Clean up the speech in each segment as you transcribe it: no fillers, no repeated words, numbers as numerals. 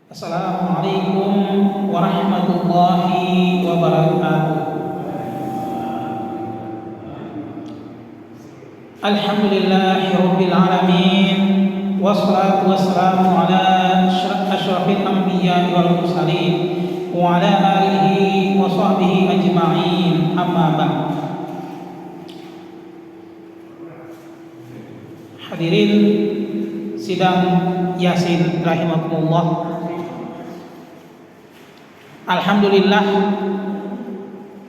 Assalamualaikum warahmatullahi wabarakatuh. Alhamdulillahi rabbil alamin. Wassalatu wassalamu ala asyrafil anbiya'i wal mursalin wa ala alihi wa sahbihi ajma'in. Amma ba'd. Hadirin sidang Yasin rahimakumullah. Alhamdulillah,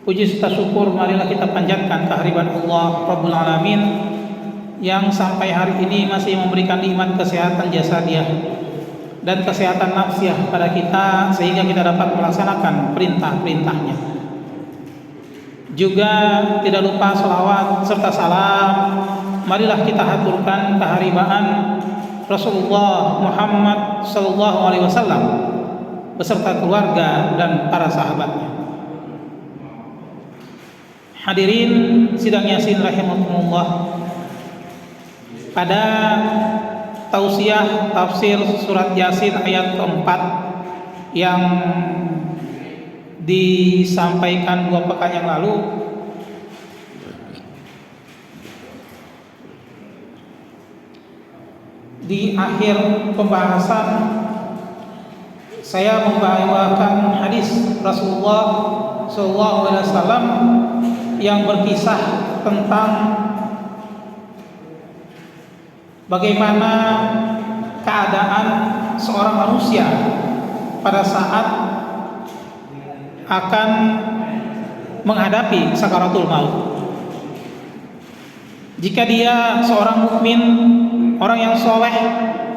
puji serta syukur marilah kita panjatkan kehadiran Allah Rabbul Alamin yang sampai hari ini masih memberikan nikmat kesehatan jasadiah dan kesehatan nafsiah pada kita sehingga kita dapat melaksanakan perintah-perintahnya. Juga tidak lupa salawat serta salam marilah kita haturkan keharibaan Rasulullah Muhammad sallallahu alaihi wasallam beserta keluarga dan para sahabatnya. Hadirin sidang Yasin rahimakumullah. Pada tausiah tafsir surat Yasin ayat keempat yang disampaikan 2 pekan yang lalu, di akhir pembahasan saya membawakan hadis Rasulullah SAW yang berkisah tentang bagaimana keadaan seorang manusia pada saat akan menghadapi sakaratul maut. Jika dia seorang mukmin, orang yang soleh,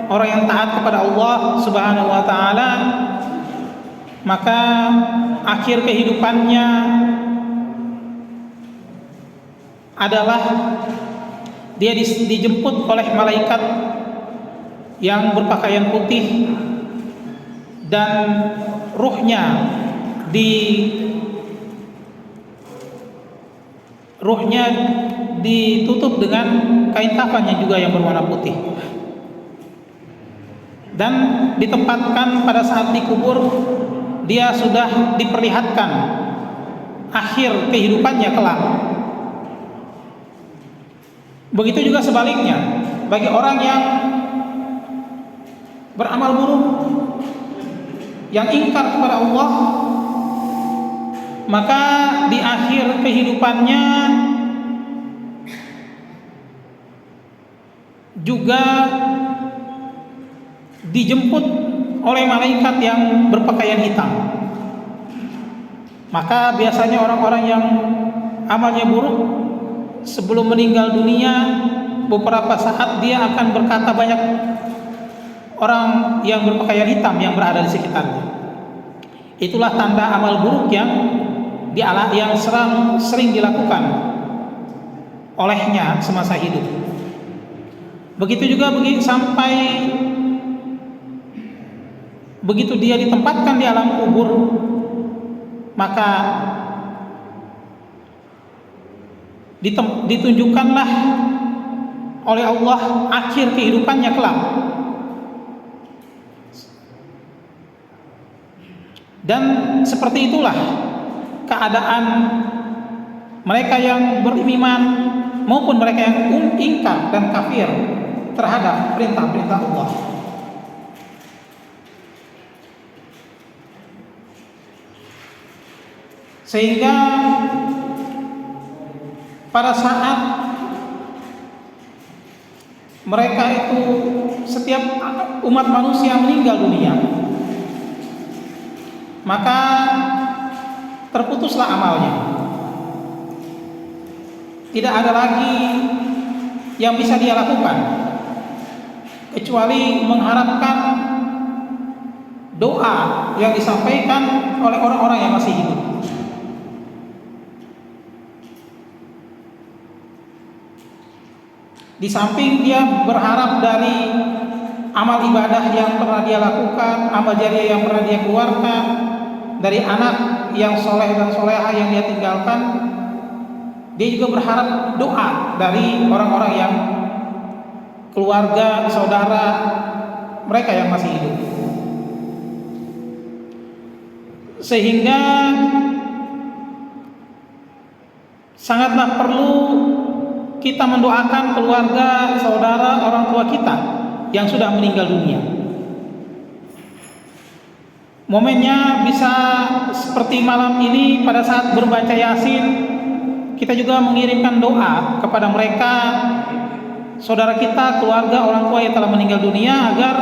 orang yang taat kepada Allah Subhanahu wa taala, maka akhir kehidupannya adalah dia dijemput oleh malaikat yang berpakaian putih dan ruhnya ditutup dengan kain kafannya juga yang berwarna putih, dan ditempatkan pada saat dikubur dia sudah diperlihatkan akhir kehidupannya kelak. Begitu juga sebaliknya bagi orang yang beramal buruk, yang ingkar kepada Allah, maka di akhir kehidupannya juga dijemput oleh malaikat yang berpakaian hitam. Maka biasanya orang-orang yang amalnya buruk sebelum meninggal dunia beberapa saat dia akan berkata banyak orang yang berpakaian hitam yang berada di sekitarnya. Itulah tanda amal buruk yang sering dilakukan olehnya semasa hidup. Begitu juga begitu dia ditempatkan di alam kubur, maka ditunjukkanlah oleh Allah akhir kehidupannya kelak. Dan seperti itulah keadaan mereka yang beriman maupun mereka yang ingkar dan kafir terhadap perintah-perintah Allah. Sehingga pada saat mereka itu, setiap umat manusia meninggal dunia, maka terputuslah amalnya. Tidak ada lagi yang bisa dia lakukan kecuali mengharapkan doa yang disampaikan oleh orang-orang yang masih hidup. Di samping dia berharap dari amal ibadah yang pernah dia lakukan, amal jariah yang pernah dia keluarkan, dari anak yang soleh dan soleha yang dia tinggalkan, dia juga berharap doa dari orang-orang yang keluarga, saudara mereka yang masih hidup. Sehingga sangatlah perlu kita mendoakan keluarga, saudara, orang tua kita yang sudah meninggal dunia. Momennya bisa seperti malam ini pada saat berbaca Yasin, kita juga mengirimkan doa kepada mereka, saudara kita, keluarga, orang tua yang telah meninggal dunia, agar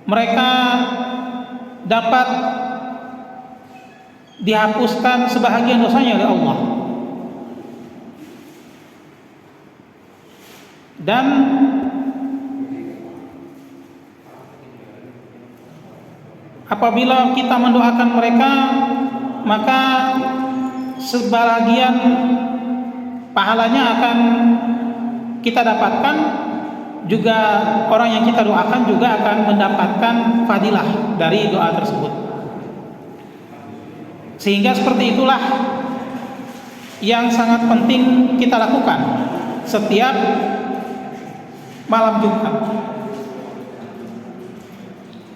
mereka dapat dihapuskan sebahagian dosanya oleh Allah. Dan apabila kita mendoakan mereka, maka sebagian pahalanya akan kita dapatkan, juga orang yang kita doakan juga akan mendapatkan fadilah dari doa tersebut. Sehingga seperti itulah yang sangat penting kita lakukan setiap malam Jumat.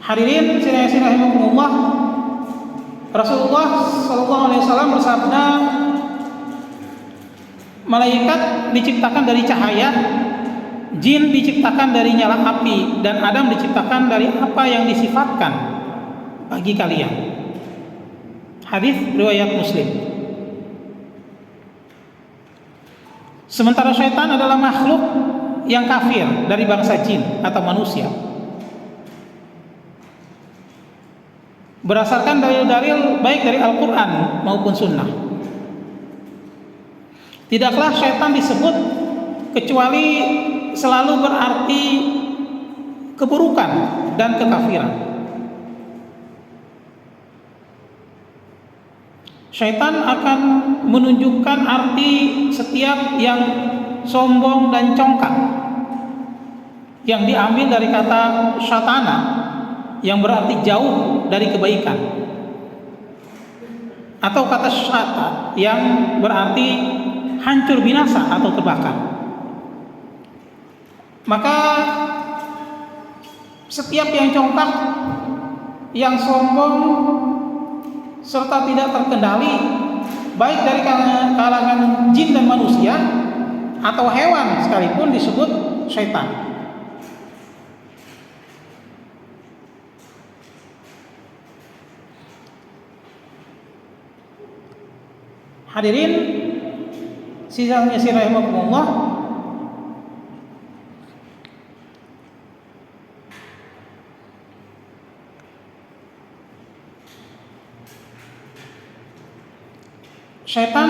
Hadirin sekalian rahimakumullah, Rasulullah SAW bersabda, malaikat diciptakan dari cahaya, jin diciptakan dari nyala api, dan Adam diciptakan dari apa yang disifatkan bagi kalian. Hadis riwayat Muslim. Sementara syaitan adalah makhluk yang kafir dari bangsa jin atau manusia. Berdasarkan dalil-dalil baik dari Al-Quran maupun Sunnah, tidaklah syaitan disebut kecuali selalu berarti keburukan dan kekafiran. Syaitan akan menunjukkan arti setiap yang sombong dan congkak, yang diambil dari kata syatana, yang berarti jauh dari kebaikan, atau kata syata yang berarti hancur, binasa, atau terbakar. Maka setiap yang congkak, yang sombong, serta tidak terkendali, baik dari kalangan jin dan manusia atau hewan sekalipun, disebut syaitan. Hadirin sidangnya rahimakumullah, syaitan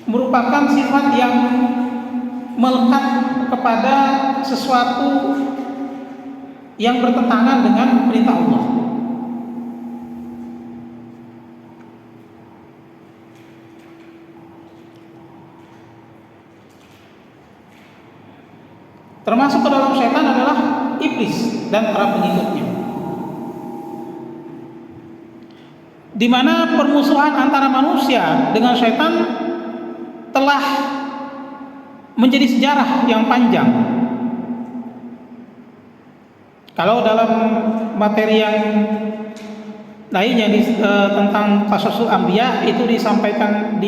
merupakan sifat yang melekat kepada sesuatu yang bertentangan dengan perintah Allah. Termasuk ke dalam syaitan adalah iblis dan para pengikutnya, di mana permusuhan antara manusia dengan syaitan telah menjadi sejarah yang panjang. Kalau dalam materi yang lainnya tentang qasasul anbiya, itu disampaikan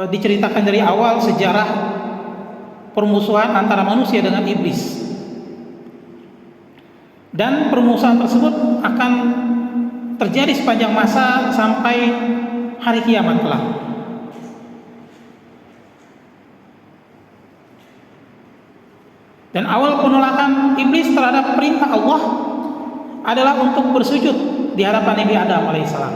diceritakan dari awal sejarah permusuhan antara manusia dengan iblis, dan permusuhan tersebut akan terjadi sepanjang masa sampai hari kiamat kelak. Dan awal penolakan iblis terhadap perintah Allah adalah untuk bersujud di hadapan Nabi Adam alaihissalam.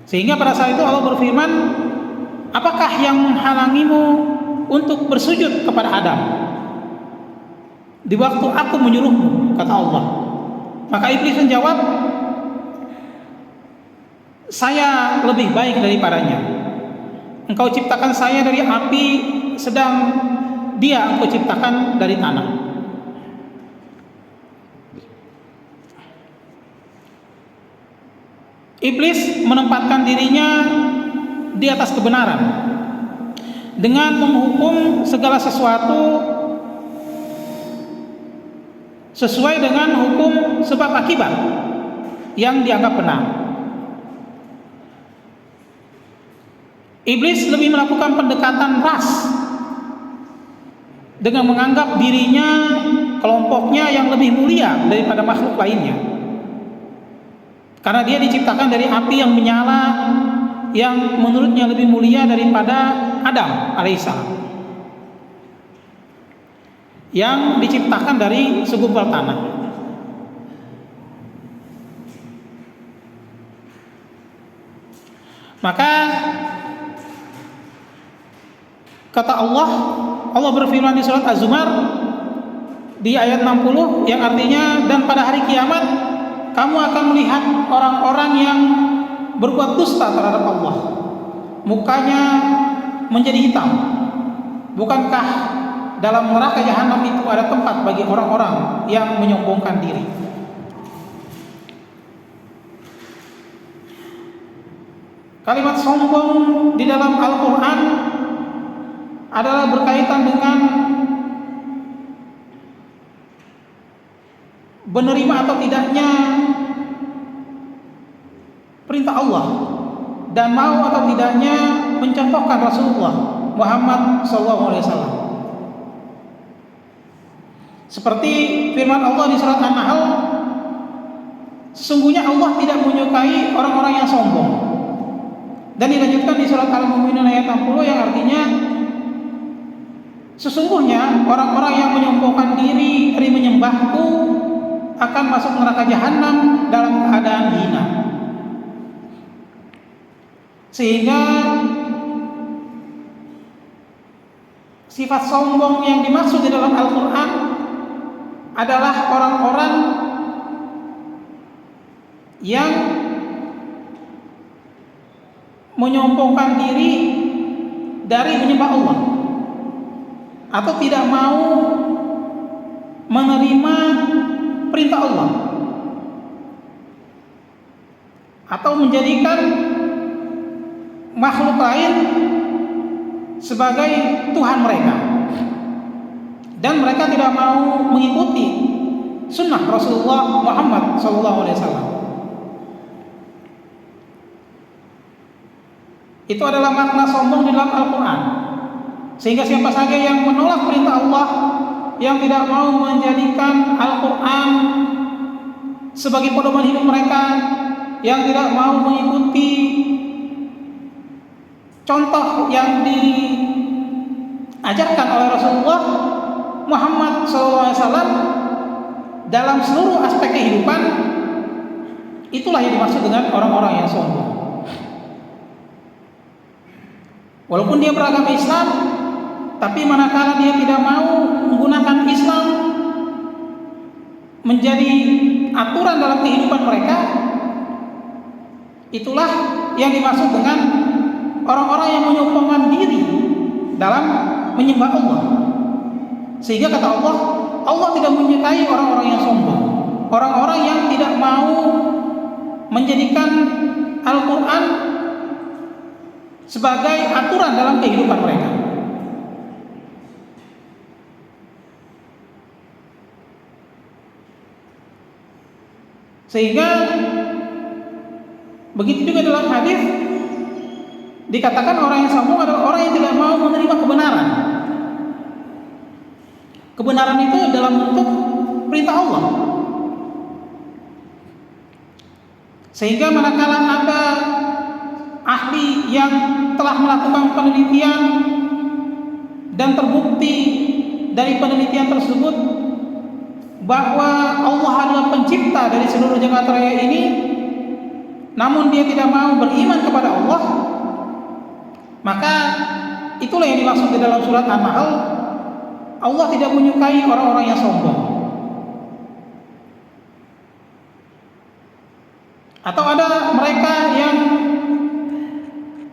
Sehingga pada saat itu Allah berfirman, apakah yang menghalangimu untuk bersujud kepada Adam di waktu aku menyuruhmu, kata Allah. Maka iblis menjawab, saya lebih baik daripadanya. Engkau ciptakan saya dari api, sedang dia engkau ciptakan dari tanah. Iblis menempatkan dirinya di atas kebenaran dengan menghukum segala sesuatu sesuai dengan hukum sebab akibat yang dianggap benar. Iblis lebih melakukan pendekatan ras dengan menganggap dirinya, kelompoknya yang lebih mulia daripada makhluk lainnya, karena dia diciptakan dari api yang menyala, yang menurutnya lebih mulia daripada Adam alaihissalam, yang diciptakan dari segumpal tanah. Maka kata Allah berfirman di surat Az-Zumar di ayat 60 yang artinya, dan pada hari kiamat kamu akan melihat orang-orang yang berbuat dusta terhadap Allah, mukanya menjadi hitam. Bukankah dalam neraka jahanam itu ada tempat bagi orang-orang yang menyombongkan diri? Kalimat sombong di dalam Al-Quran adalah berkaitan dengan menerima atau tidaknya perintah Allah, dan mau atau tidaknya mencontohkan Rasulullah Muhammad SAW. Seperti firman Allah di surat An-Nahl, sesungguhnya Allah tidak menyukai orang-orang yang sombong. Dan dilanjutkan di surat Al-Mu'minun ayat 60 yang artinya, sesungguhnya orang-orang yang menyombongkan diri dari menyembahku akan masuk neraka jahanam dalam keadaan hina. Sehingga sifat sombong yang dimaksud di dalam Al-Quran adalah orang-orang yang menyombongkan diri dari menyembah Allah, atau tidak mau menerima perintah Allah, atau menjadikan makhluk lain sebagai Tuhan mereka, dan mereka tidak mau mengikuti sunnah Rasulullah Muhammad SAW. Itu adalah makna sombong di dalam Al-Quran. Sehingga siapa saja yang menolak perintah Allah, yang tidak mau menjadikan Al-Quran sebagai pedoman hidup mereka, yang tidak mau mengikuti contoh yang diajarkan oleh Rasulullah Muhammad SAW dalam seluruh aspek kehidupan, itulah yang dimaksud dengan orang-orang yang sombong. Walaupun dia beragama Islam, tapi manakala dia tidak mau menggunakan Islam menjadi aturan dalam kehidupan mereka, itulah yang dimaksud dengan orang-orang yang menyombongkan diri dalam menyembah Allah. Sehingga kata Allah, Allah tidak menyukai orang-orang yang sombong, orang-orang yang tidak mau menjadikan Al-Quran sebagai aturan dalam kehidupan mereka. Sehingga begitu juga dalam hadis dikatakan orang yang sombong adalah orang yang tidak mau menerima kebenaran. Kebenaran itu dalam bentuk perintah Allah. Sehingga manakala ada ahli yang telah melakukan penelitian dan terbukti dari penelitian tersebut bahwa Allah adalah pencipta dari seluruh jagat raya ini, namun dia tidak mau beriman kepada Allah, maka itulah yang dimaksud di dalam surat An-Nahl, Allah tidak menyukai orang-orang yang sombong. Atau ada mereka yang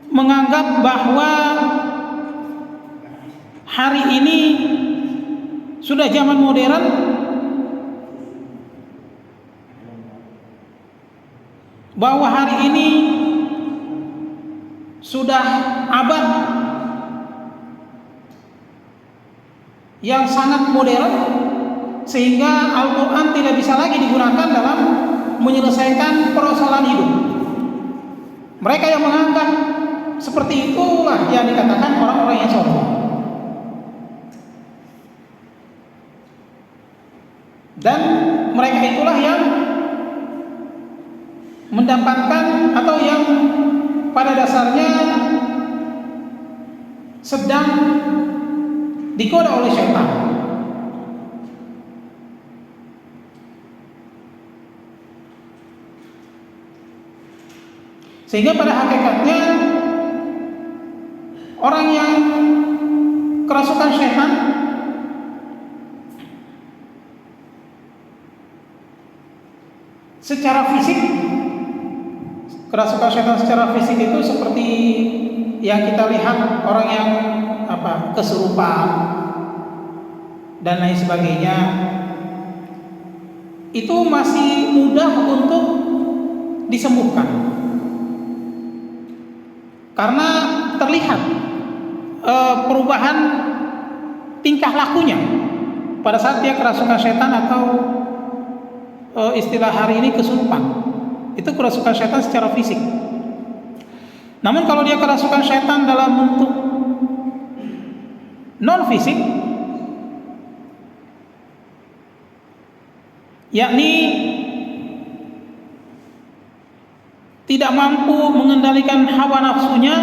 menganggap bahwa hari ini sudah zaman modern, bahwa hari ini sudah abad yang sangat modern, sehingga Al-Quran tidak bisa lagi digunakan dalam menyelesaikan persoalan hidup. Mereka yang menganggap seperti itulah yang dikatakan orang-orang yang sombong. Dan mereka itulah yang mendapatkan atau yang pada dasarnya sedang digoda oleh syaitan. Sehingga pada hakikatnya orang yang kerasukan syaitan secara fisik, kerasukan syaitan secara fisik itu seperti yang kita lihat orang yang kesurupan dan lain sebagainya, itu masih mudah untuk disembuhkan karena terlihat perubahan tingkah lakunya pada saat dia kerasukan syaitan atau istilah hari ini kesurupan. Itu kerasukan syaitan secara fisik. Namun kalau dia kerasukan syaitan dalam bentuk non fisik, yakni tidak mampu mengendalikan hawa nafsunya,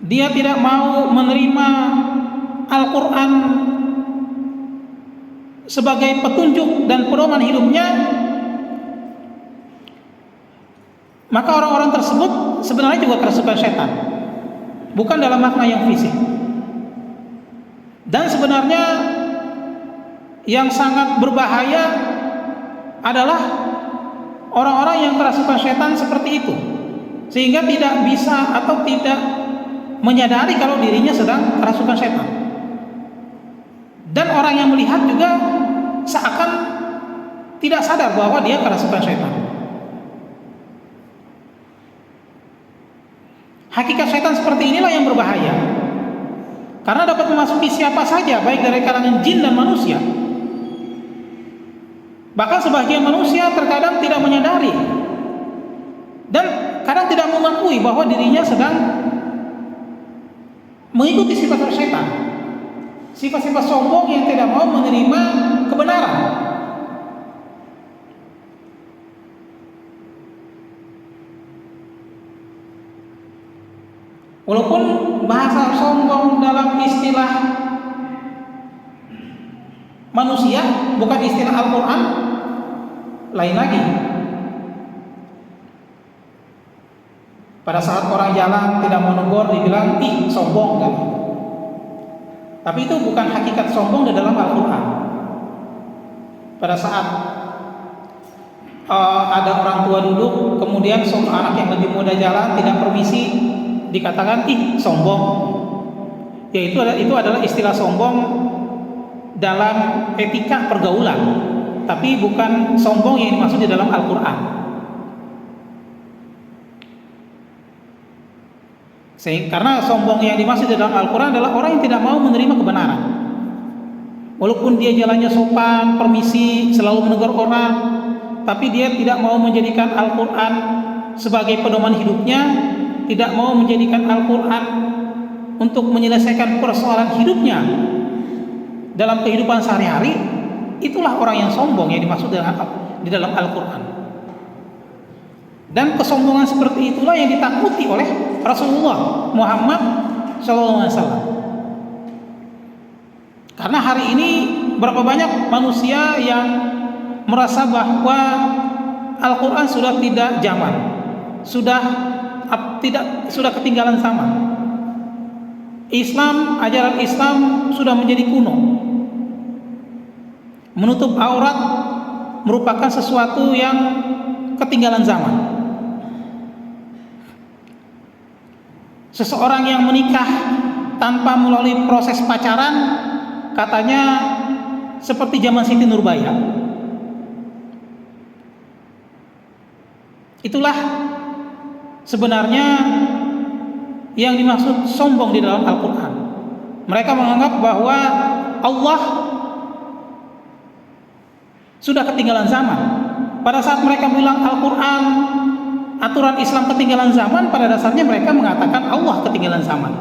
dia tidak mau menerima Al-Quran sebagai petunjuk dan pedoman hidupnya, maka orang-orang tersebut sebenarnya juga kerasukan syaitan, bukan dalam makna yang fisik. Dan sebenarnya yang sangat berbahaya adalah orang-orang yang kerasukan syaitan seperti itu, sehingga tidak bisa atau tidak menyadari kalau dirinya sedang kerasukan syaitan. Dan orang yang melihat juga seakan tidak sadar bahwa dia kerasukan syaitan. Hakikat syaitan seperti inilah yang berbahaya, karena dapat memasuki siapa saja, baik dari kalangan jin dan manusia. Bahkan sebagian manusia terkadang tidak menyadari dan kadang tidak mengakui bahwa dirinya sedang mengikuti sifat syaitan, sifat-sifat sombong yang tidak mau menerima kebenaran. Walaupun bahasa sombong dalam istilah manusia, bukan istilah Al-Quran, lain lagi. Pada saat orang jalan tidak mau negur, dibilang ih sombong kan? Tapi itu bukan hakikat sombong di dalam Al-Quran. Pada saat ada orang tua duduk, kemudian anak yang lebih muda jalan tidak permisi, dikatakan ih sombong. Ya itu adalah istilah sombong dalam etika pergaulan, tapi bukan sombong yang dimaksud di dalam Al-Quran. Karena sombong yang dimaksud di dalam Al-Quran adalah orang yang tidak mau menerima kebenaran. Walaupun dia jalannya sopan, permisi, selalu menegur orang, tapi dia tidak mau menjadikan Al-Quran sebagai pedoman hidupnya, tidak mau menjadikan Al-Quran untuk menyelesaikan persoalan hidupnya dalam kehidupan sehari-hari. Itulah orang yang sombong yang dimaksud di dalam Al-Quran. Dan kesombongan seperti itulah yang ditakuti oleh Rasulullah Muhammad SAW. Karena hari ini berapa banyak manusia yang merasa bahwa Al-Quran sudah tidak zaman, sudah ketinggalan zaman. Ajaran Islam sudah menjadi kuno. Menutup aurat merupakan sesuatu yang ketinggalan zaman. Seseorang yang menikah tanpa melalui proses pacaran katanya seperti zaman Siti Nurbaya. Itulah sebenarnya yang dimaksud sombong di dalam Al-Quran. Mereka menganggap bahwa Allah sudah ketinggalan zaman. Pada saat mereka bilang Al-Quran, aturan Islam ketinggalan zaman, pada dasarnya mereka mengatakan Allah ketinggalan zaman.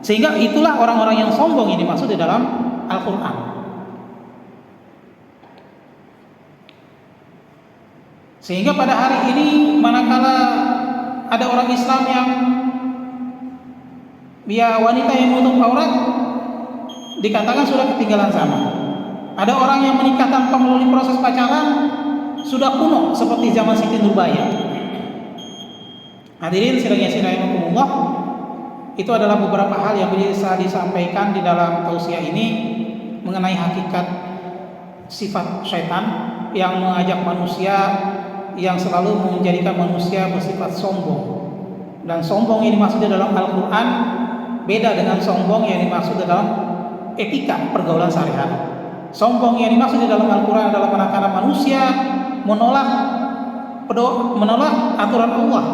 Sehingga itulah orang-orang yang sombong yang dimaksud di dalam Al-Quran. Sehingga pada hari ini manakala ada orang Islam yang dia wanita yang menutup aurat, dikatakan sudah ketinggalan zaman. Ada orang yang menikah tanpa melalui proses pacaran, sudah kuno seperti zaman Siti Nurbaya. Hadirin rahimakumullah, itu adalah beberapa hal yang bisa disampaikan di dalam tausiah ini mengenai hakikat sifat syaitan yang mengajak manusia, yang selalu menjadikan manusia bersifat sombong. Dan sombong yang dimaksud dalam Al-Quran beda dengan sombong yang dimaksud dalam etika pergaulan sehari-hari. Sombong yang dimaksud di dalam Al-Quran adalah manakala manusia menolak aturan Allah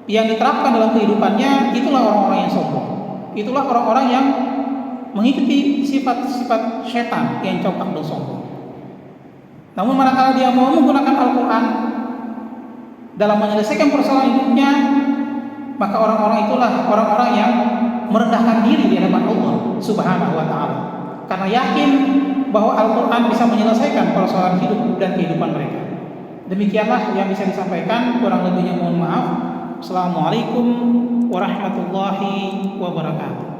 yang diterapkan dalam kehidupannya, itulah orang-orang yang sombong. Itulah orang-orang yang mengikuti sifat-sifat syaitan yang congkak dan sombong. Namun manakala dia mau menggunakan Al-Quran dalam menyelesaikan persoalan hidupnya, maka orang-orang itulah orang-orang yang merendahkan diri di hadapan Allah Subhanahu wa ta'ala, karena yakin bahwa Al-Quran bisa menyelesaikan persoalan hidup dan kehidupan mereka. Demikianlah yang bisa disampaikan, kurang lebihnya mohon maaf. Assalamualaikum warahmatullahi wabarakatuh.